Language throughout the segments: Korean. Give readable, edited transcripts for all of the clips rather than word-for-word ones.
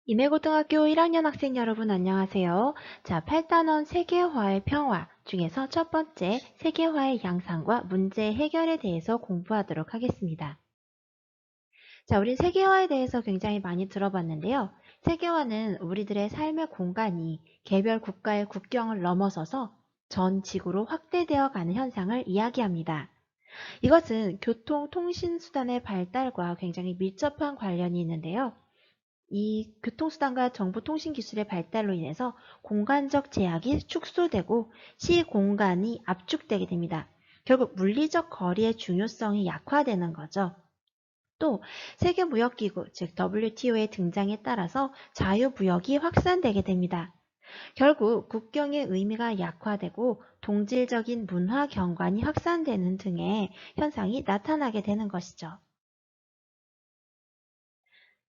임해고등학교 1학년 학생 여러분 안녕하세요. 자, 8단원 세계화의 평화 중에서 첫 번째 세계화의 양상과 문제 해결에 대해서 공부하도록 하겠습니다. 자, 우린 세계화에 대해서 굉장히 많이 들어봤는데요. 세계화는 우리들의 삶의 공간이 개별 국가의 국경을 넘어서서 전 지구로 확대되어 가는 현상을 이야기합니다. 이것은 교통, 통신 수단의 발달과 굉장히 밀접한 관련이 있는데요. 이 교통수단과 정보통신기술의 발달로 인해서 공간적 제약이 축소되고 시공간이 압축되게 됩니다. 결국 물리적 거리의 중요성이 약화되는 거죠. 또 세계무역기구, 즉 WTO의 등장에 따라서 자유무역이 확산되게 됩니다. 결국 국경의 의미가 약화되고 동질적인 문화 경관이 확산되는 등의 현상이 나타나게 되는 것이죠.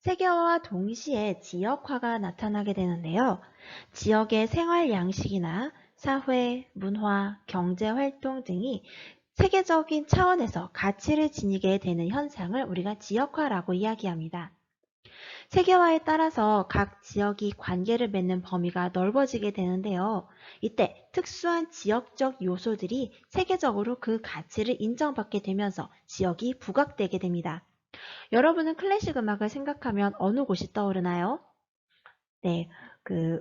세계화와 동시에 지역화가 나타나게 되는데요. 지역의 생활 양식이나 사회, 문화, 경제 활동 등이 세계적인 차원에서 가치를 지니게 되는 현상을 우리가 지역화라고 이야기합니다. 세계화에 따라서 각 지역이 관계를 맺는 범위가 넓어지게 되는데요. 이때 특수한 지역적 요소들이 세계적으로 그 가치를 인정받게 되면서 지역이 부각되게 됩니다. 여러분은 클래식 음악을 생각하면 어느 곳이 떠오르나요? 네,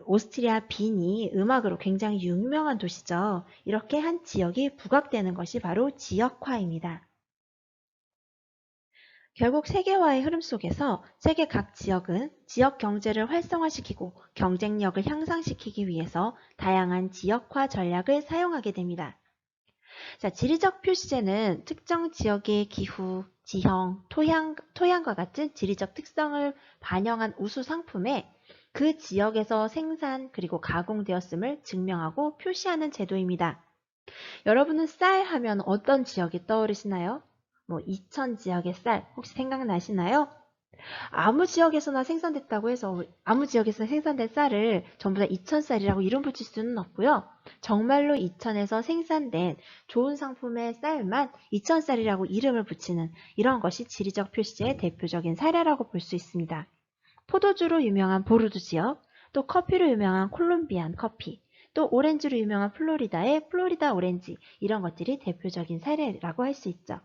오스트리아 빈이 음악으로 굉장히 유명한 도시죠. 이렇게 한 지역이 부각되는 것이 바로 지역화입니다. 결국 세계화의 흐름 속에서 세계 각 지역은 지역 경제를 활성화시키고 경쟁력을 향상시키기 위해서 다양한 지역화 전략을 사용하게 됩니다. 자, 지리적 표시제는 특정 지역의 기후, 지형, 토양과 같은 지리적 특성을 반영한 우수 상품에 그 지역에서 생산 그리고 가공되었음을 증명하고 표시하는 제도입니다. 여러분은 쌀 하면 어떤 지역이 떠오르시나요? 뭐 이천 지역의 쌀 혹시 생각나시나요? 아무 지역에서 생산된 쌀을 전부 다 이천쌀이라고 이름 붙일 수는 없고요. 정말로 이천에서 생산된 좋은 상품의 쌀만 이천쌀이라고 이름을 붙이는 이런 것이 지리적 표시제의 대표적인 사례라고 볼 수 있습니다. 포도주로 유명한 보르도 지역, 또 커피로 유명한 콜롬비안 커피, 또 오렌지로 유명한 플로리다의 플로리다 오렌지 이런 것들이 대표적인 사례라고 할 수 있죠.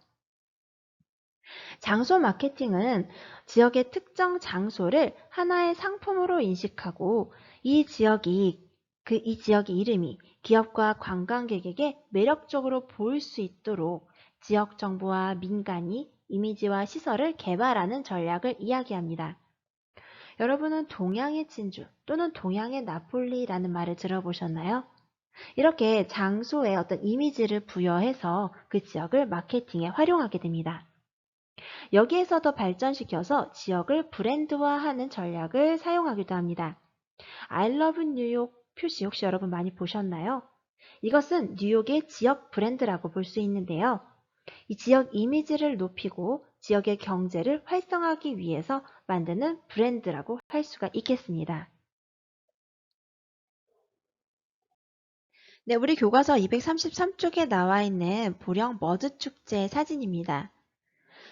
장소 마케팅은 지역의 특정 장소를 하나의 상품으로 인식하고 이 지역의 이름이 기업과 관광객에게 매력적으로 보일 수 있도록 지역 정보와 민간이 이미지와 시설을 개발하는 전략을 이야기합니다. 여러분은 동양의 진주 또는 동양의 나폴리라는 말을 들어보셨나요? 이렇게 장소에 어떤 이미지를 부여해서 그 지역을 마케팅에 활용하게 됩니다. 여기에서 더 발전시켜서 지역을 브랜드화하는 전략을 사용하기도 합니다. I love 뉴욕 표시 혹시 여러분 많이 보셨나요? 이것은 뉴욕의 지역 브랜드라고 볼 수 있는데요. 이 지역 이미지를 높이고 지역의 경제를 활성화하기 위해서 만드는 브랜드라고 할 수가 있겠습니다. 네, 우리 교과서 233쪽에 나와 있는 보령 머드 축제 사진입니다.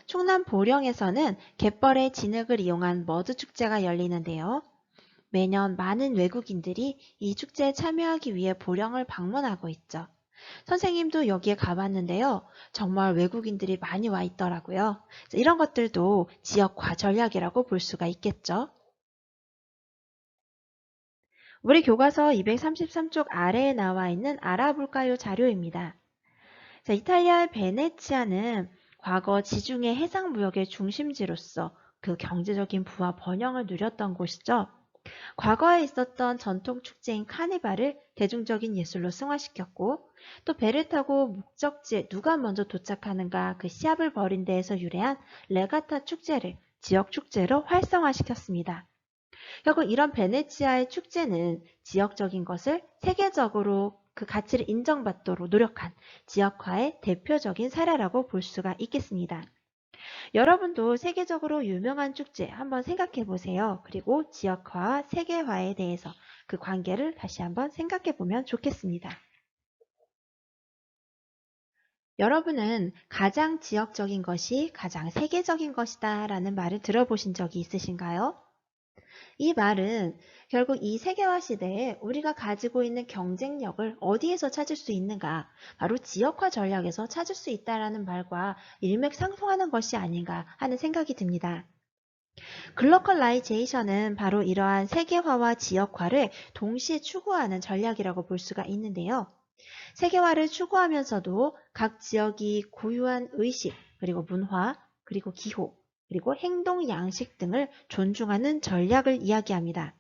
충남 보령에서는 갯벌의 진흙을 이용한 머드 축제가 열리는데요. 매년 많은 외국인들이 이 축제에 참여하기 위해 보령을 방문하고 있죠. 선생님도 여기에 가봤는데요. 정말 외국인들이 많이 와 있더라고요. 이런 것들도 지역화 전략이라고 볼 수가 있겠죠. 우리 교과서 233쪽 아래에 나와 있는 알아볼까요 자료입니다. 자, 이탈리아의 베네치아는 과거 지중해 해상무역의 중심지로서 그 경제적인 부와 번영을 누렸던 곳이죠. 과거에 있었던 전통 축제인 카니발을 대중적인 예술로 승화시켰고 또 배를 타고 목적지에 누가 먼저 도착하는가 그 시합을 벌인 데에서 유래한 레가타 축제를 지역 축제로 활성화시켰습니다. 결국 이런 베네치아의 축제는 지역적인 것을 세계적으로 그 가치를 인정받도록 노력한 지역화의 대표적인 사례라고 볼 수가 있겠습니다. 여러분도 세계적으로 유명한 축제 한번 생각해 보세요. 그리고 지역화와 세계화에 대해서 그 관계를 다시 한번 생각해 보면 좋겠습니다. 여러분은 가장 지역적인 것이 가장 세계적인 것이다 라는 말을 들어보신 적이 있으신가요? 이 말은 결국 이 세계화 시대에 우리가 가지고 있는 경쟁력을 어디에서 찾을 수 있는가? 바로 지역화 전략에서 찾을 수 있다라는 말과 일맥상통하는 것이 아닌가 하는 생각이 듭니다. 글로컬라이제이션은 바로 이러한 세계화와 지역화를 동시에 추구하는 전략이라고 볼 수가 있는데요. 세계화를 추구하면서도 각 지역이 고유한 의식, 그리고 문화, 그리고 기호, 그리고 행동 양식 등을 존중하는 전략을 이야기합니다.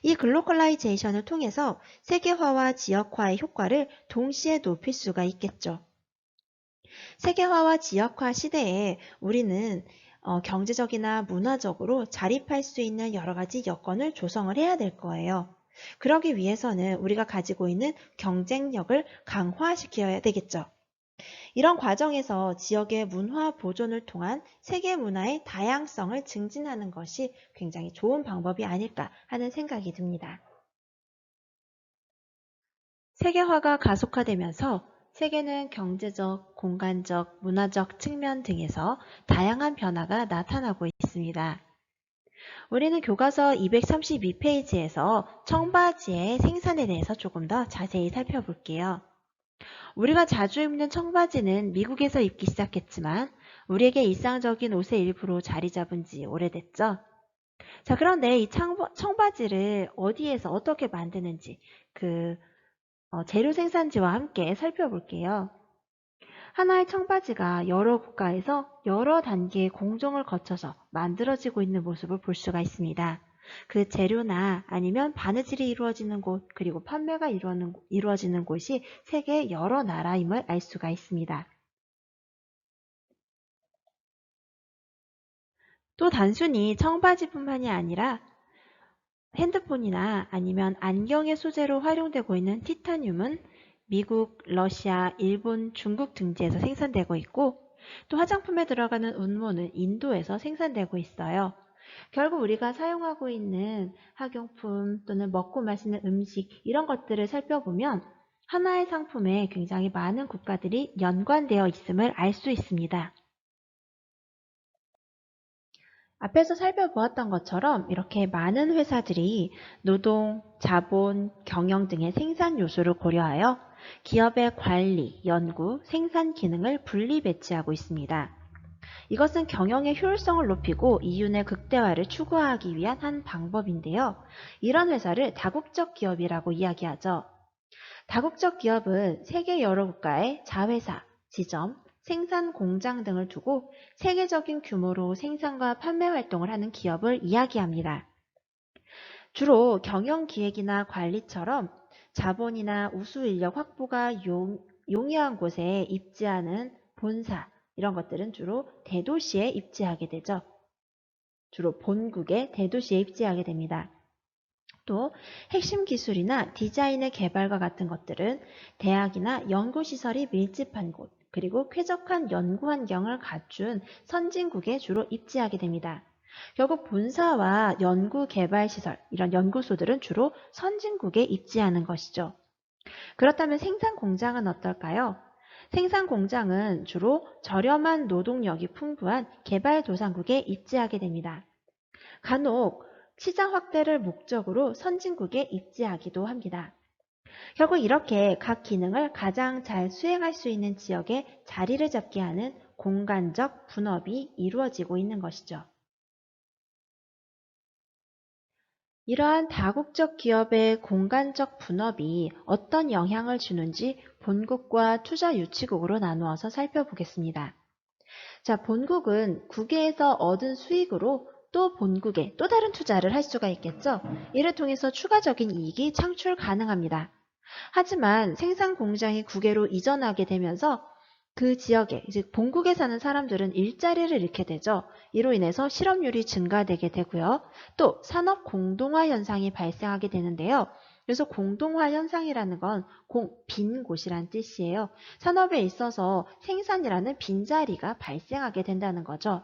이 글로컬라이제이션을 통해서 세계화와 지역화의 효과를 동시에 높일 수가 있겠죠. 세계화와 지역화 시대에 우리는 경제적이나 문화적으로 자립할 수 있는 여러 가지 여건을 조성을 해야 될 거예요. 그러기 위해서는 우리가 가지고 있는 경쟁력을 강화시켜야 되겠죠. 이런 과정에서 지역의 문화 보존을 통한 세계 문화의 다양성을 증진하는 것이 굉장히 좋은 방법이 아닐까 하는 생각이 듭니다. 세계화가 가속화되면서 세계는 경제적, 공간적, 문화적 측면 등에서 다양한 변화가 나타나고 있습니다. 우리는 교과서 232페이지에서 청바지의 생산에 대해서 조금 더 자세히 살펴볼게요. 우리가 자주 입는 청바지는 미국에서 입기 시작했지만 우리에게 일상적인 옷의 일부로 자리 잡은 지 오래됐죠. 자, 그런데 이 청바지를 어디에서 어떻게 만드는지 재료 생산지와 함께 살펴볼게요. 하나의 청바지가 여러 국가에서 여러 단계의 공정을 거쳐서 만들어지고 있는 모습을 볼 수가 있습니다. 그 재료나 아니면 바느질이 이루어지는 곳, 그리고 판매가 이루어지는 곳이 세계 여러 나라임을 알 수가 있습니다. 또 단순히 청바지뿐만이 아니라 핸드폰이나 아니면 안경의 소재로 활용되고 있는 티타늄은 미국, 러시아, 일본, 중국 등지에서 생산되고 있고 또 화장품에 들어가는 운모는 인도에서 생산되고 있어요. 결국 우리가 사용하고 있는 학용품 또는 먹고 마시는 음식 이런 것들을 살펴보면 하나의 상품에 굉장히 많은 국가들이 연관되어 있음을 알 수 있습니다. 앞에서 살펴보았던 것처럼 이렇게 많은 회사들이 노동, 자본, 경영 등의 생산 요소를 고려하여 기업의 관리, 연구, 생산 기능을 분리 배치하고 있습니다. 이것은 경영의 효율성을 높이고 이윤의 극대화를 추구하기 위한 한 방법인데요. 이런 회사를 다국적 기업이라고 이야기하죠. 다국적 기업은 세계 여러 국가의 자회사, 지점, 생산 공장 등을 두고 세계적인 규모로 생산과 판매 활동을 하는 기업을 이야기합니다. 주로 경영 기획이나 관리처럼 자본이나 우수 인력 확보가 용이한 곳에 입지하는 본사, 이런 것들은 주로 대도시에 입지하게 되죠. 주로 본국의 대도시에 입지하게 됩니다. 또 핵심 기술이나 디자인의 개발과 같은 것들은 대학이나 연구시설이 밀집한 곳, 그리고 쾌적한 연구 환경을 갖춘 선진국에 주로 입지하게 됩니다. 결국 본사와 연구 개발 시설, 이런 연구소들은 주로 선진국에 입지하는 것이죠. 그렇다면 생산 공장은 어떨까요? 생산 공장은 주로 저렴한 노동력이 풍부한 개발도상국에 입지하게 됩니다. 간혹 시장 확대를 목적으로 선진국에 입지하기도 합니다. 결국 이렇게 각 기능을 가장 잘 수행할 수 있는 지역에 자리를 잡게 하는 공간적 분업이 이루어지고 있는 것이죠. 이러한 다국적 기업의 공간적 분업이 어떤 영향을 주는지 본국과 투자 유치국으로 나누어서 살펴보겠습니다. 자, 본국은 국외에서 얻은 수익으로 또 본국에 또 다른 투자를 할 수가 있겠죠. 이를 통해서 추가적인 이익이 창출 가능합니다. 하지만 생산 공장이 국외로 이전하게 되면서 그 지역에 이제 본국에 사는 사람들은 일자리를 잃게 되죠. 이로 인해서 실업률이 증가되게 되고요. 또 산업 공동화 현상이 발생하게 되는데요. 그래서 공동화 현상이라는 건 빈 곳이란 뜻이에요. 산업에 있어서 생산이라는 빈자리가 발생하게 된다는 거죠.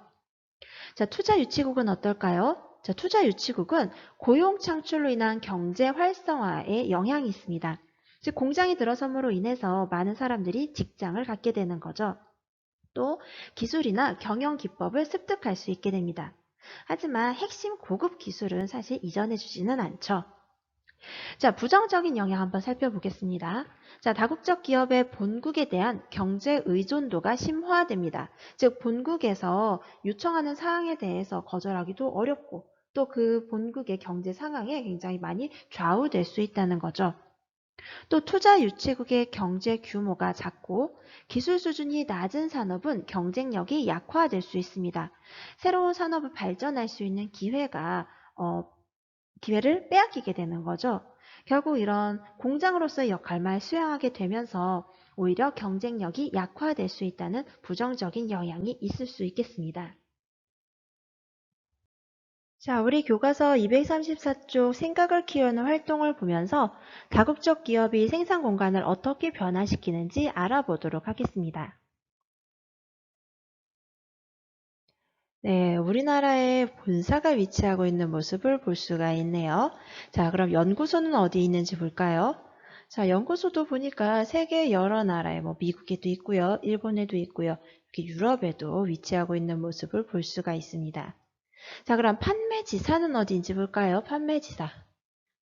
자, 투자 유치국은 어떨까요? 자, 투자 유치국은 고용 창출로 인한 경제 활성화에 영향이 있습니다. 즉 공장이 들어섬으로 인해서 많은 사람들이 직장을 갖게 되는 거죠. 또 기술이나 경영 기법을 습득할 수 있게 됩니다. 하지만 핵심 고급 기술은 사실 이전해 주지는 않죠. 자, 부정적인 영향 한번 살펴보겠습니다. 자, 다국적 기업의 본국에 대한 경제 의존도가 심화됩니다. 즉, 본국에서 요청하는 사항에 대해서 거절하기도 어렵고 또 그 본국의 경제 상황에 굉장히 많이 좌우될 수 있다는 거죠. 또 투자 유치국의 경제 규모가 작고 기술 수준이 낮은 산업은 경쟁력이 약화될 수 있습니다. 새로운 산업을 발전할 수 있는 기회를 빼앗기게 되는 거죠. 결국 이런 공장으로서의 역할만 수행하게 되면서 오히려 경쟁력이 약화될 수 있다는 부정적인 영향이 있을 수 있겠습니다. 자, 우리 교과서 234쪽 생각을 키우는 활동을 보면서 다국적 기업이 생산 공간을 어떻게 변화시키는지 알아보도록 하겠습니다. 네, 우리나라에 본사가 위치하고 있는 모습을 볼 수가 있네요. 자, 그럼 연구소는 어디 있는지 볼까요? 자, 연구소도 보니까 세계 여러 나라에 미국에도 있고요, 일본에도 있고요, 이렇게 유럽에도 위치하고 있는 모습을 볼 수가 있습니다. 자, 그럼 판매지사는 어디인지 볼까요? 판매지사.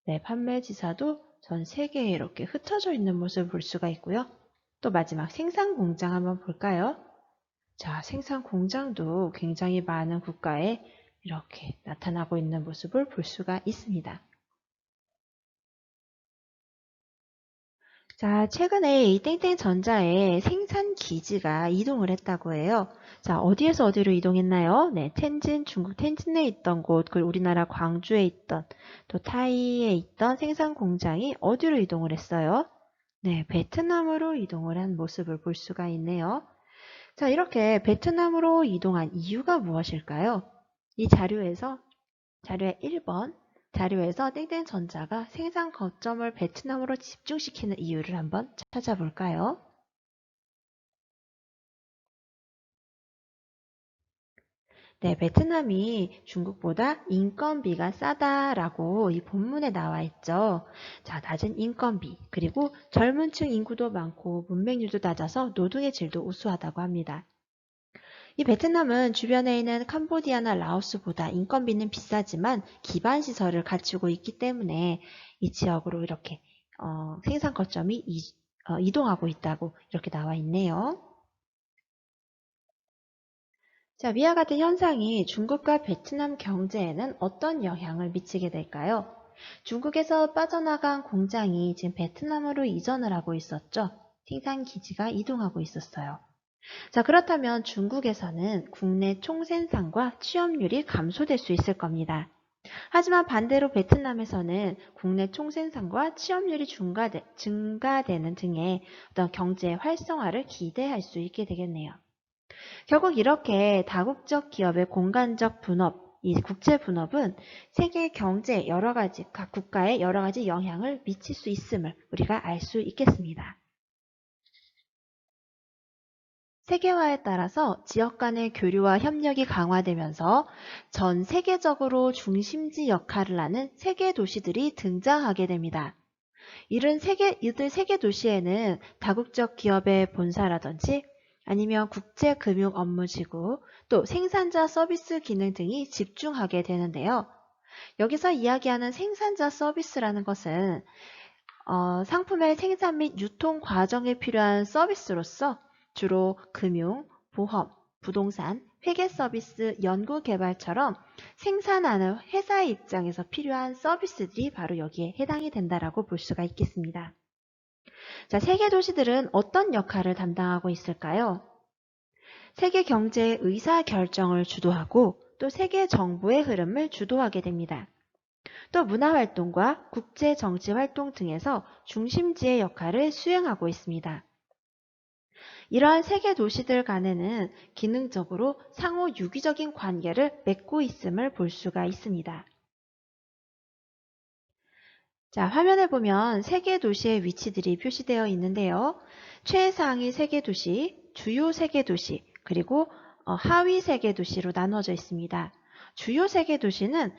네, 판매지사도 전 세계에 이렇게 흩어져 있는 모습을 볼 수가 있고요. 또 마지막 생산 공장 한번 볼까요? 자, 생산 공장도 굉장히 많은 국가에 이렇게 나타나고 있는 모습을 볼 수가 있습니다. 자, 최근에 이 땡땡전자의 생산 기지가 이동을 했다고 해요. 자, 어디에서 어디로 이동했나요? 네, 중국 텐진에 있던 곳, 그리고 우리나라 광주에 있던, 또 타이에 있던 생산 공장이 어디로 이동을 했어요? 네, 베트남으로 이동을 한 모습을 볼 수가 있네요. 자, 이렇게 베트남으로 이동한 이유가 무엇일까요? 이 자료의 1번, 자료에서 땡땡전자가 생산 거점을 베트남으로 집중시키는 이유를 한번 찾아볼까요? 네, 베트남이 중국보다 인건비가 싸다라고 이 본문에 나와 있죠. 자, 낮은 인건비, 그리고 젊은 층 인구도 많고 문맹률도 낮아서 노동의 질도 우수하다고 합니다. 이 베트남은 주변에 있는 캄보디아나 라오스보다 인건비는 비싸지만 기반 시설을 갖추고 있기 때문에 이 지역으로 이렇게 생산 거점이 이동하고 있다고 이렇게 나와 있네요. 자, 위와 같은 현상이 중국과 베트남 경제에는 어떤 영향을 미치게 될까요? 중국에서 빠져나간 공장이 지금 베트남으로 이전을 하고 있었죠. 생산 기지가 이동하고 있었어요. 자, 그렇다면 중국에서는 국내 총생산과 취업률이 감소될 수 있을 겁니다. 하지만 반대로 베트남에서는 국내 총생산과 취업률이 증가되는 등의 어떤 경제 활성화를 기대할 수 있게 되겠네요. 결국 이렇게 다국적 기업의 공간적 분업, 이 국제 분업은 세계 경제 각 국가에 여러 가지 영향을 미칠 수 있음을 우리가 알 수 있겠습니다. 세계화에 따라서 지역 간의 교류와 협력이 강화되면서 전 세계적으로 중심지 역할을 하는 세계 도시들이 등장하게 됩니다. 이들 세계 도시에는 다국적 기업의 본사라든지 아니면 국제금융 업무지구, 또 생산자 서비스 기능 등이 집중하게 되는데요. 여기서 이야기하는 생산자 서비스라는 것은 상품의 생산 및 유통 과정에 필요한 서비스로서 주로 금융, 보험, 부동산, 회계 서비스, 연구 개발처럼 생산하는 회사의 입장에서 필요한 서비스들이 바로 여기에 해당이 된다라고 볼 수가 있겠습니다. 자, 세계 도시들은 어떤 역할을 담당하고 있을까요? 세계 경제의 의사 결정을 주도하고 또 세계 정부의 흐름을 주도하게 됩니다. 또 문화활동과 국제정치활동 등에서 중심지의 역할을 수행하고 있습니다. 이러한 세계 도시들 간에는 기능적으로 상호 유기적인 관계를 맺고 있음을 볼 수가 있습니다. 자, 화면에 보면 세계 도시의 위치들이 표시되어 있는데요. 최상위 세계 도시, 주요 세계 도시, 그리고 하위 세계 도시로 나누어져 있습니다. 주요 세계 도시는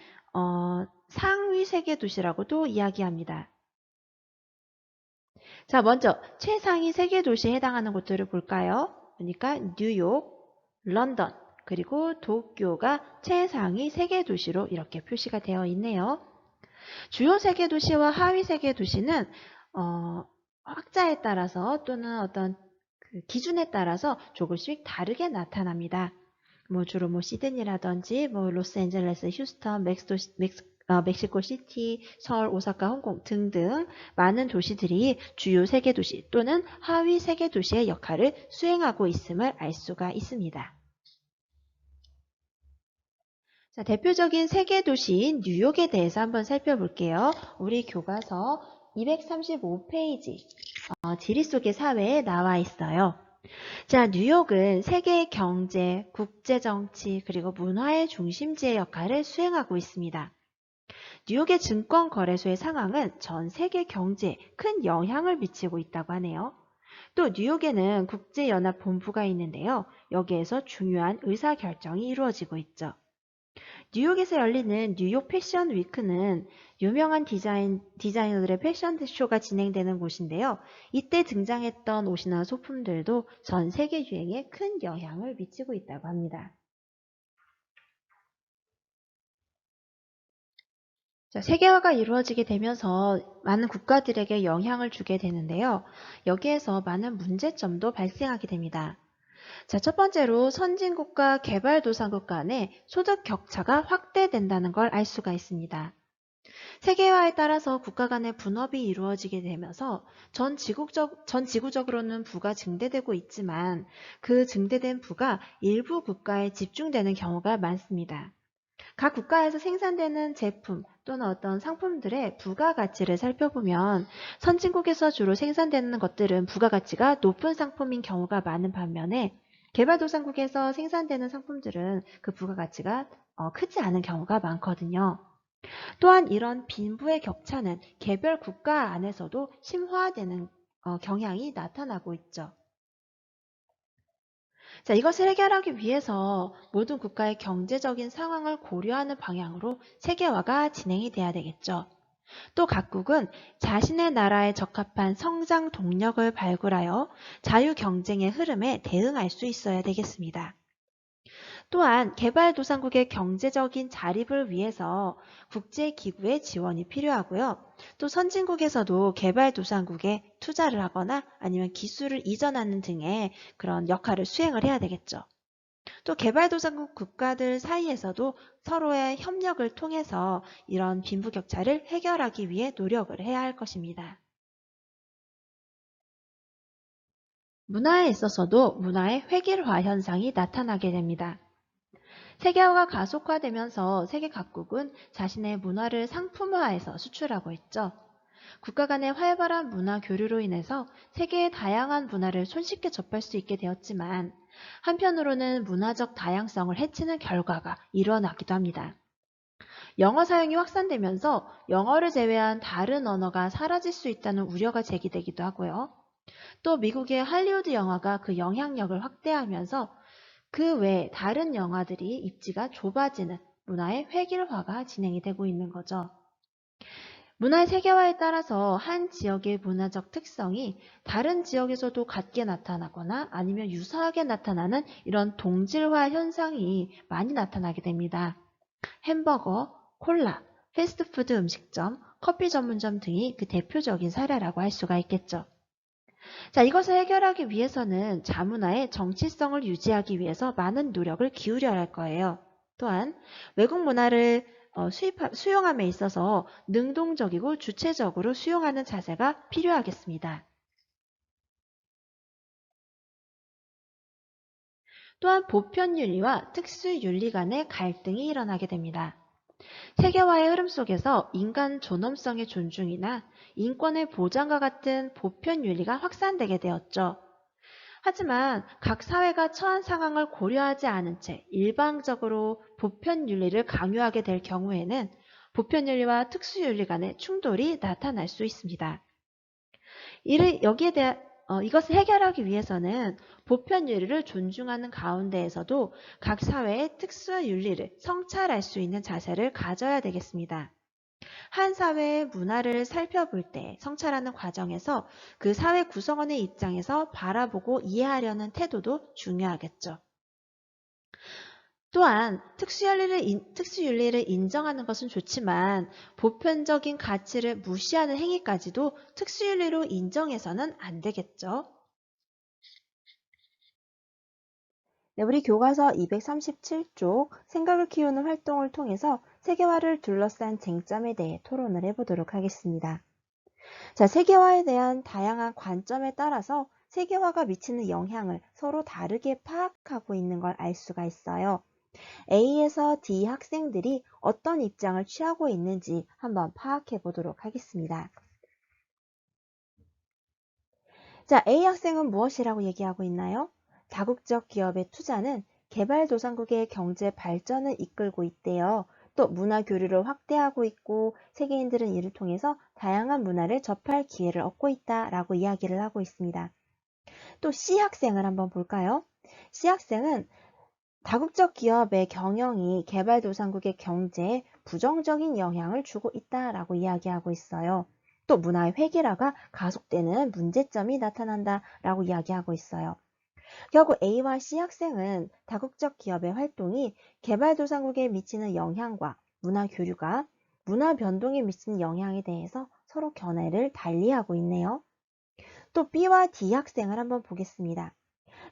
상위 세계 도시라고도 이야기합니다. 자, 먼저 최상위 세계 도시에 해당하는 곳들을 볼까요? 그러니까 뉴욕, 런던, 그리고 도쿄가 최상위 세계 도시로 이렇게 표시가 되어 있네요. 주요 세계 도시와 하위 세계 도시는 학자에 따라서 또는 어떤 그 기준에 따라서 조금씩 다르게 나타납니다. 주로 시드니라든지 로스앤젤레스, 휴스턴, 멕시코 시티, 서울, 오사카, 홍콩 등등 많은 도시들이 주요 세계 도시 또는 하위 세계 도시의 역할을 수행하고 있음을 알 수가 있습니다. 자, 대표적인 세계 도시인 뉴욕에 대해서 한번 살펴볼게요. 우리 교과서 235페이지 지리 속의 사회에 나와 있어요. 자, 뉴욕은 세계 경제, 국제 정치, 그리고 문화의 중심지의 역할을 수행하고 있습니다. 뉴욕의 증권 거래소의 상황은 전 세계 경제에 큰 영향을 미치고 있다고 하네요. 또 뉴욕에는 국제연합본부가 있는데요. 여기에서 중요한 의사결정이 이루어지고 있죠. 뉴욕에서 열리는 뉴욕 패션 위크는 유명한 디자이너들의 패션 쇼가 진행되는 곳인데요. 이때 등장했던 옷이나 소품들도 전 세계 유행에 큰 영향을 미치고 있다고 합니다. 자, 세계화가 이루어지게 되면서 많은 국가들에게 영향을 주게 되는데요. 여기에서 많은 문제점도 발생하게 됩니다. 자, 첫 번째로 선진국과 개발도상국 간의 소득 격차가 확대된다는 걸 알 수가 있습니다. 세계화에 따라서 국가 간의 분업이 이루어지게 되면서 전 지구적으로는 부가 증대되고 있지만 그 증대된 부가 일부 국가에 집중되는 경우가 많습니다. 각 국가에서 생산되는 제품 또는 어떤 상품들의 부가가치를 살펴보면 선진국에서 주로 생산되는 것들은 부가가치가 높은 상품인 경우가 많은 반면에 개발도상국에서 생산되는 상품들은 그 부가가치가 크지 않은 경우가 많거든요. 또한 이런 빈부의 격차는 개별 국가 안에서도 심화되는 경향이 나타나고 있죠. 자, 이것을 해결하기 위해서 모든 국가의 경제적인 상황을 고려하는 방향으로 세계화가 진행이 돼야 되겠죠. 또 각국은 자신의 나라에 적합한 성장 동력을 발굴하여 자유 경쟁의 흐름에 대응할 수 있어야 되겠습니다. 또한 개발도상국의 경제적인 자립을 위해서 국제기구의 지원이 필요하고요. 또 선진국에서도 개발도상국에 투자를 하거나 아니면 기술을 이전하는 등의 그런 역할을 수행을 해야 되겠죠. 또 개발도상국 국가들 사이에서도 서로의 협력을 통해서 이런 빈부격차를 해결하기 위해 노력을 해야 할 것입니다. 문화에 있어서도 문화의 획일화 현상이 나타나게 됩니다. 세계화가 가속화되면서 세계 각국은 자신의 문화를 상품화해서 수출하고 있죠. 국가 간의 활발한 문화 교류로 인해서 세계의 다양한 문화를 손쉽게 접할 수 있게 되었지만 한편으로는 문화적 다양성을 해치는 결과가 일어나기도 합니다. 영어 사용이 확산되면서 영어를 제외한 다른 언어가 사라질 수 있다는 우려가 제기되기도 하고요. 또 미국의 할리우드 영화가 그 영향력을 확대하면서 그 외에 다른 영화들이 입지가 좁아지는 문화의 획일화가 진행이 되고 있는 거죠. 문화의 세계화에 따라서 한 지역의 문화적 특성이 다른 지역에서도 같게 나타나거나 아니면 유사하게 나타나는 이런 동질화 현상이 많이 나타나게 됩니다. 햄버거, 콜라, 패스트푸드 음식점, 커피 전문점 등이 그 대표적인 사례라고 할 수가 있겠죠. 자, 이것을 해결하기 위해서는 자문화의 정치성을 유지하기 위해서 많은 노력을 기울여야 할 거예요. 또한 외국 문화를 수용함에 있어서 능동적이고 주체적으로 수용하는 자세가 필요하겠습니다. 또한 보편윤리와 특수윤리 간의 갈등이 일어나게 됩니다. 세계화의 흐름 속에서 인간 존엄성의 존중이나 인권의 보장과 같은 보편윤리가 확산되게 되었죠. 하지만 각 사회가 처한 상황을 고려하지 않은 채 일방적으로 보편윤리를 강요하게 될 경우에는 보편윤리와 특수윤리 간의 충돌이 나타날 수 있습니다. 이것을 해결하기 위해서는 보편윤리를 존중하는 가운데에서도 각 사회의 특수윤리를 성찰할 수 있는 자세를 가져야 되겠습니다. 한 사회의 문화를 살펴볼 때 성찰하는 과정에서 그 사회 구성원의 입장에서 바라보고 이해하려는 태도도 중요하겠죠. 또한 특수윤리를 인정하는 것은 좋지만 보편적인 가치를 무시하는 행위까지도 특수윤리로 인정해서는 안 되겠죠. 네, 우리 교과서 237쪽 생각을 키우는 활동을 통해서 세계화를 둘러싼 쟁점에 대해 토론을 해보도록 하겠습니다. 자, 세계화에 대한 다양한 관점에 따라서 세계화가 미치는 영향을 서로 다르게 파악하고 있는 걸 알 수가 있어요. A에서 D 학생들이 어떤 입장을 취하고 있는지 한번 파악해 보도록 하겠습니다. 자, A 학생은 무엇이라고 얘기하고 있나요? 다국적 기업의 투자는 개발도상국의 경제 발전을 이끌고 있대요. 또 문화 교류를 확대하고 있고 세계인들은 이를 통해서 다양한 문화를 접할 기회를 얻고 있다라고 이야기를 하고 있습니다. 또 C 학생을 한번 볼까요? C 학생은 다국적 기업의 경영이 개발도상국의 경제에 부정적인 영향을 주고 있다라고 이야기하고 있어요. 또 문화의 획일화가 가속되는 문제점이 나타난다라고 이야기하고 있어요. 결국 A와 C 학생은 다국적 기업의 활동이 개발도상국에 미치는 영향과 문화 교류가 문화 변동에 미치는 영향에 대해서 서로 견해를 달리하고 있네요. 또 B와 D 학생을 한번 보겠습니다.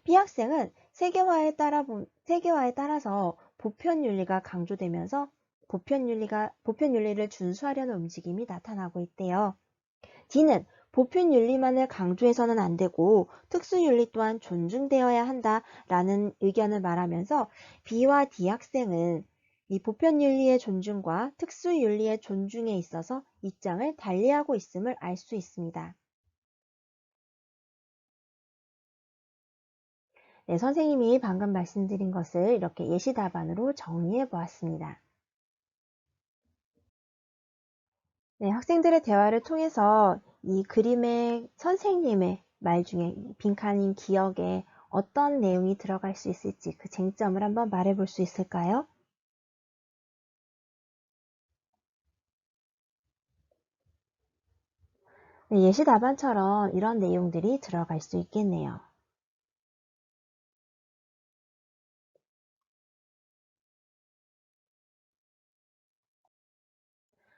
B 학생은 세계화에 따라서 보편윤리가 강조되면서 보편윤리를 준수하려는 움직임이 나타나고 있대요. D는 보편윤리만을 강조해서는 안 되고 특수윤리 또한 존중되어야 한다라는 의견을 말하면서 B와 D 학생은 이 보편윤리의 존중과 특수윤리의 존중에 있어서 입장을 달리하고 있음을 알 수 있습니다. 네, 선생님이 방금 말씀드린 것을 이렇게 예시 답안으로 정리해 보았습니다. 네, 학생들의 대화를 통해서 이 그림의 선생님의 말 중에 빈칸인 기억에 어떤 내용이 들어갈 수 있을지 그 쟁점을 한번 말해 볼 수 있을까요? 네, 예시 답안처럼 이런 내용들이 들어갈 수 있겠네요.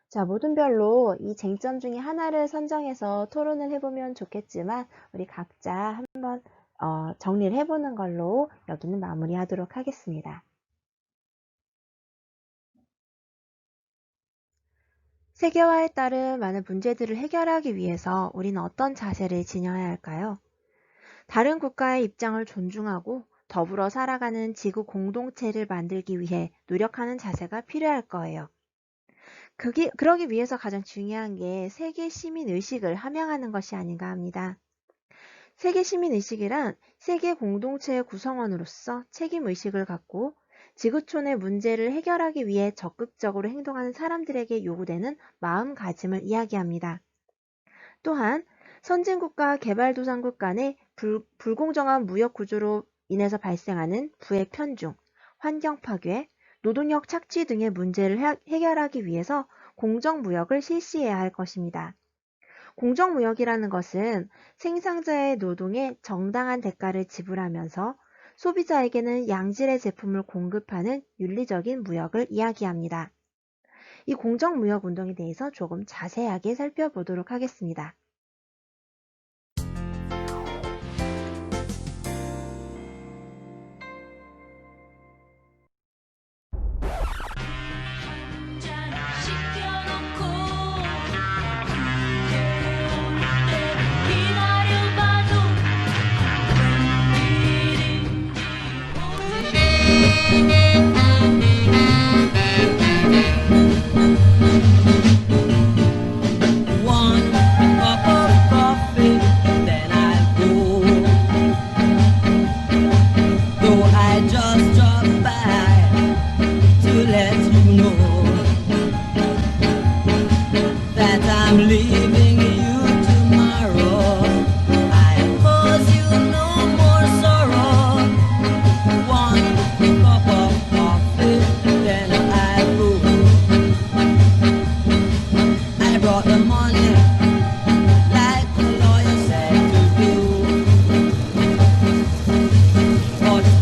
자, 모든 별로 이 쟁점 중에 하나를 선정해서 토론을 해보면 좋겠지만 우리 각자 한번 정리를 해보는 걸로 여기는 마무리하도록 하겠습니다. 세계화에 따른 많은 문제들을 해결하기 위해서 우리는 어떤 자세를 지녀야 할까요? 다른 국가의 입장을 존중하고 더불어 살아가는 지구 공동체를 만들기 위해 노력하는 자세가 필요할 거예요. 그러기 위해서 가장 중요한 게 세계 시민 의식을 함양하는 것이 아닌가 합니다. 세계 시민 의식이란 세계 공동체의 구성원으로서 책임 의식을 갖고 지구촌의 문제를 해결하기 위해 적극적으로 행동하는 사람들에게 요구되는 마음가짐을 이야기합니다. 또한 선진국과 개발도상국 간의 불공정한 무역 구조로 인해서 발생하는 부의 편중, 환경 파괴, 노동력 착취 등의 문제를 해결하기 위해서 공정무역을 실시해야 할 것입니다. 공정무역이라는 것은 생산자의 노동에 정당한 대가를 지불하면서 소비자에게는 양질의 제품을 공급하는 윤리적인 무역을 이야기합니다. 이 공정무역 운동에 대해서 조금 자세하게 살펴보도록 하겠습니다.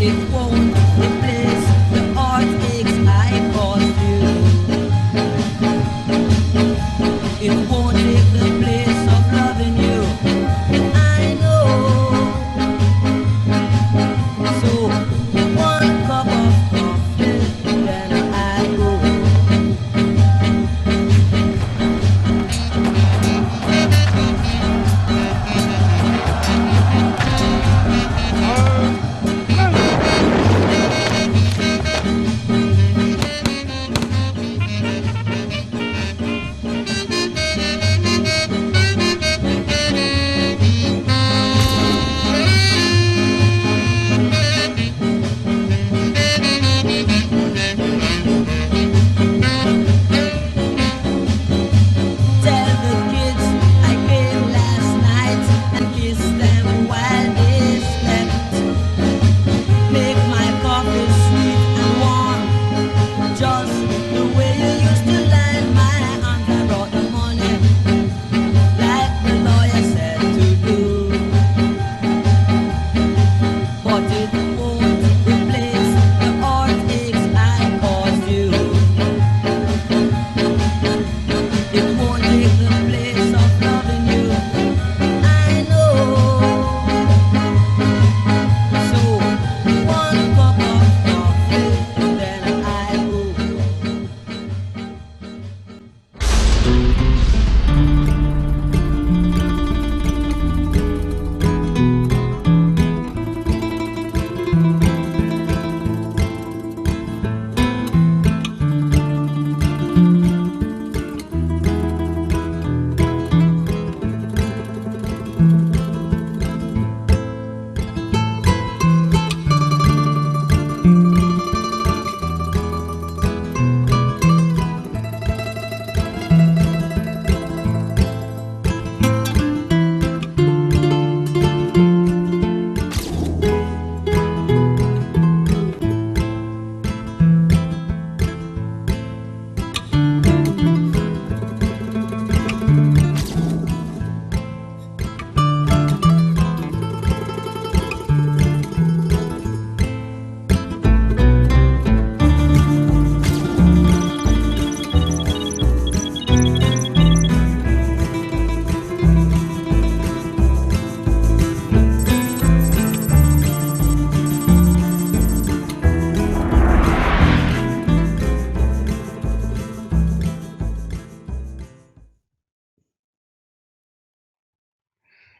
It won't replace the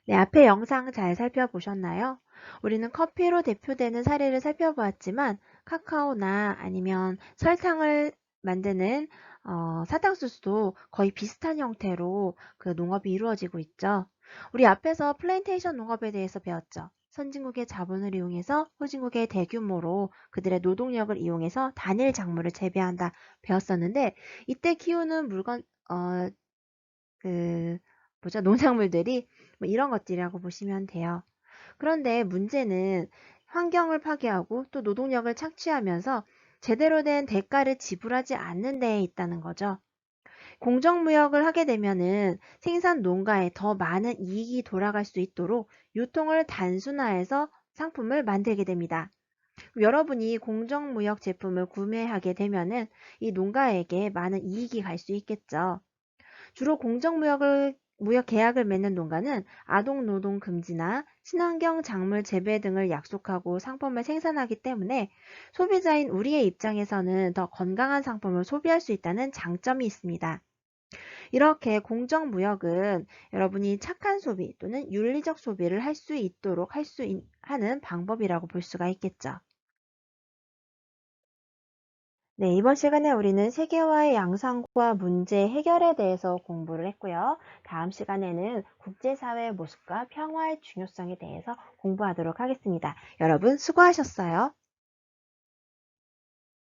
네, 앞에 영상 잘 살펴보셨나요? 우리는 커피로 대표되는 사례를 살펴보았지만 카카오나 아니면 설탕을 만드는 사탕수수도 거의 비슷한 형태로 그 농업이 이루어지고 있죠. 우리 앞에서 플랜테이션 농업에 대해서 배웠죠. 선진국의 자본을 이용해서 후진국의 대규모로 그들의 노동력을 이용해서 단일 작물을 재배한다 배웠었는데 이때 키우는 물건 그 뭐죠? 농작물들이 뭐 이런 것들이라고 보시면 돼요. 그런데 문제는 환경을 파괴하고 또 노동력을 착취하면서 제대로 된 대가를 지불하지 않는 데에 있다는 거죠. 공정무역을 하게 되면은 생산 농가에 더 많은 이익이 돌아갈 수 있도록 유통을 단순화해서 상품을 만들게 됩니다. 여러분이 공정무역 제품을 구매하게 되면은 이 농가에게 많은 이익이 갈 수 있겠죠. 주로 무역 계약을 맺는 농가는 아동 노동 금지나 친환경 작물 재배 등을 약속하고 상품을 생산하기 때문에 소비자인 우리의 입장에서는 더 건강한 상품을 소비할 수 있다는 장점이 있습니다. 이렇게 공정무역은 여러분이 착한 소비 또는 윤리적 소비를 할 수 있도록 하는 방법이라고 볼 수가 있겠죠. 네, 이번 시간에 우리는 세계화의 양상과 문제 해결에 대해서 공부를 했고요. 다음 시간에는 국제사회의 모습과 평화의 중요성에 대해서 공부하도록 하겠습니다. 여러분 수고하셨어요.